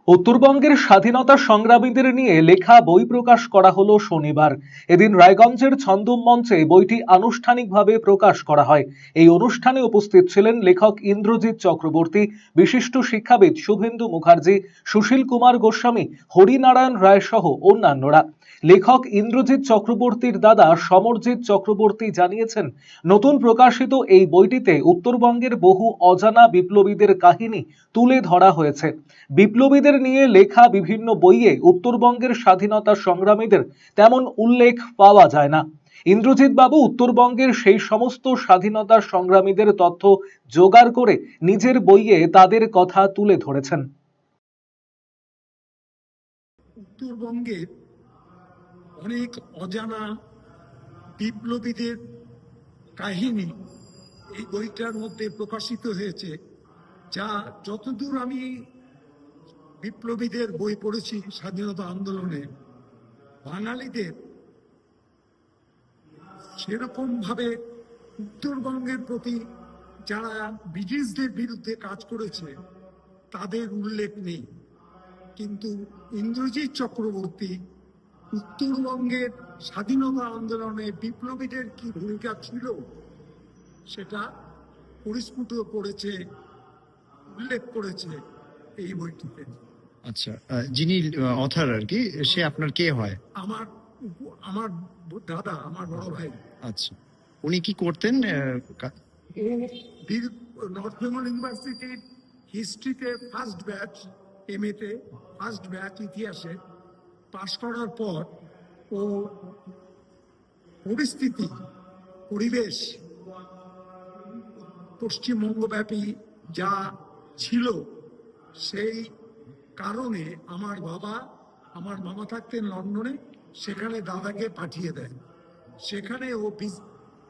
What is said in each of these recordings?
উত্তরবঙ্গের স্বাধীনতা সংগ্রামীদের নিয়ে লেখা বই প্রকাশ করা হলো শনিবার। এদিন রায়গঞ্জের ছন্দম মঞ্চে বইটি আনুষ্ঠানিকভাবে প্রকাশ করা হয়। এই অনুষ্ঠানে উপস্থিত ছিলেন লেখক ইন্দ্রজিৎ চক্রবর্তী, বিশিষ্ট শিক্ষাবিদ শুভেন্দু মুখার্জি, সুশীল কুমার গোস্বামী, হরিনারায়ণ রায় সহ অন্যান্যরা। লেখক ইন্দ্রজিৎ চক্রবর্তীর দাদা সমরজিৎ চক্রবর্তী জানিয়েছেন, নতুন প্রকাশিত এই বইটিতে উত্তরবঙ্গের বহু অজানা বিপ্লবীদের কাহিনী তুলে ধরা হয়েছে। বিপ্লবীদের নিয়ে লেখা বিভিন্ন বইয়ে উত্তরবঙ্গের স্বাধীনতা সংগ্রামীদের তেমন উল্লেখ পাওয়া যায় না। ইন্দ্রজিৎ বাবু উত্তরবঙ্গের সেই সমস্ত স্বাধীনতা সংগ্রামীদের তথ্য জোগাড় করে নিজের বইয়ে তাদের কথা তুলে ধরেছেন। উত্তরবঙ্গের অনেক অজানা বিপ্লবীদের কাহিনী এই বইটার মধ্যে প্রকাশিত হয়েছে, যা যতদূর আমি বিপ্লবীদের বই পড়েছি স্বাধীনতা আন্দোলনে, বাঙালিদের সেরকম ভাবে উত্তরবঙ্গের প্রতি যারা ব্রিটিশদের বিরুদ্ধে কাজ করেছে তাদের উল্লেখ নেই। কিন্তু ইন্দ্রজিৎ চক্রবর্তী উত্তরবঙ্গের স্বাধীনতা আন্দোলনে বিপ্লবীদের কি ভূমিকা ছিল সেটা পরিস্ফুট করেছে, উল্লেখ করেছে এই বইটিতে। আচ্ছা, যিনি অথর আর কি, সে আপনার কে হয়? আমার দাদা, আমার বড় ভাই। আচ্ছা, উনি কি করতেন? ও নর্থ বেঙ্গল ইউনিভার্সিটির হিস্ট্রিতে ফার্স্ট ব্যাচ, এমএ তে ফার্স্ট ব্যাচ ইতিহাসে পাশ করার পর ও পরিবেশ পশ্চিমবঙ্গব্যাপী যা ছিল সেই কারণে আমার মামা থাকতেন লন্ডনে, সেখানে দাদাকে পাঠিয়ে দেয়। সেখানে ও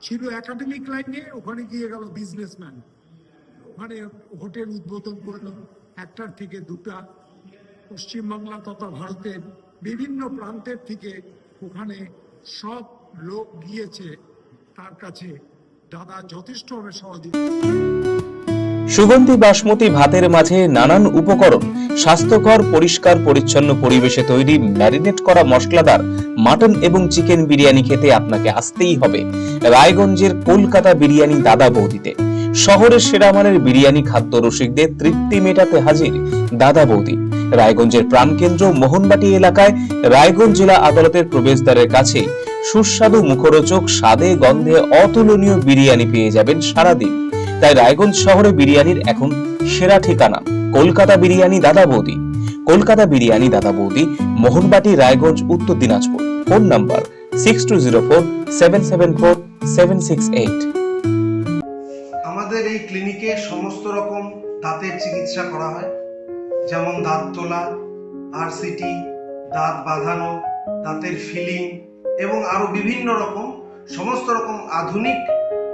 ছিল একাডেমিক লাইনে, ওখানে গিয়ে গেল বিজনেসম্যান। ওখানে হোটেল উদ্বোধন করলো 1টা থেকে 2টা। পশ্চিমবাংলা তথা ভারতের বিভিন্ন প্রান্তের থেকে ওখানে সব লোক গিয়েছে তার কাছে। দাদা যথেষ্টভাবে সহযোগিতা। সুগন্ধি বাসমতি ভাতের মাঝে নানান উপকরণ, স্বাস্থ্যকর পরিষ্কার পরিচ্ছন্ন পরিবেশে তৈরি ম্যারিনেট করা মশলাদার মাটন এবং চিকেন বিরিয়ানি খেতে আপনাকে আসতেই হবে রায়গঞ্জের কলকাতা বিরিয়ানি দাদা বৌদিতে। শহরের সেরা মানের বিরিয়ানি খাদ্য রসিকদের তৃপ্তি মেটাতে হাজির দাদা বৌদি। রায়গঞ্জের প্রাণকেন্দ্র মোহনবাটি এলাকায় রায়গঞ্জ জেলা আদালতের প্রবেশদ্বারের কাছে সুস্বাদু মুখরোচক স্বাদে গন্ধে অতুলনীয় বিরিয়ানি পেয়ে যাবেন সারাদিন। তাই রায়গঞ্জ শহরে বিরিয়ানির এখন সেরা ঠিকানা কলকাতা বিরিয়ানি দাদা বৌদি। কলকাতা বিরিয়ানি দাদা বৌদি, মোহনবাটি, রায়গঞ্জ, উত্তর দিনাজপুর। Phone number 6204774768। আমাদের এই ক্লিনিকে সমস্ত রকম দাঁতের চিকিৎসা করা হয়, যেমন দাঁত তোলা, আরসিটি, দাঁত বাঁধানো, দাঁতের ফিলিং এবং আরো বিভিন্ন রকম সমস্ত রকম আধুনিক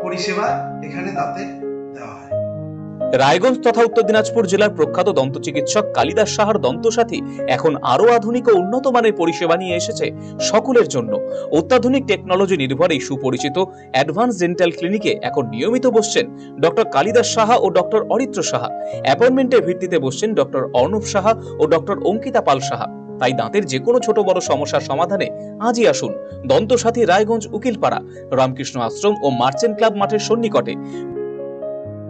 পরিষেবা এখানে দাঁতের দেওয়া হয়। রায়গঞ্জ তথা উত্তর দিনাজপুর জেলার প্রখ্যাত দন্ত চিকিৎসক কালিদাস সাহার দন্তসাথী এখন আরো আধুনিক ও উন্নত মানের পরিষেবা নিয়ে এসেছে সকলের জন্য। অত্যাধুনিক টেকনোলজি নির্ভর এই সুপরিচিত অ্যাডভান্স ডেন্টাল ক্লিনিকে এখন নিয়মিত বসছেন ডক্টর কালিদাস সাহা ও ডক্টর অরিত্র সাহা। অ্যাপয়েন্টমেন্টের ভিত্তিতে বসছেন ডক্টর অর্ণব সাহা ও ডক্টর অঙ্কিতা পাল সাহা। তাই দাঁতের যে কোনো ছোট বড় সমস্যার সমাধানে আজই আসুন দন্তসাথী, রায়গঞ্জ, উকিলপাড়া, রামকৃষ্ণ আশ্রম ও মার্চেন্ট ক্লাব মাঠের সন্নিকটে।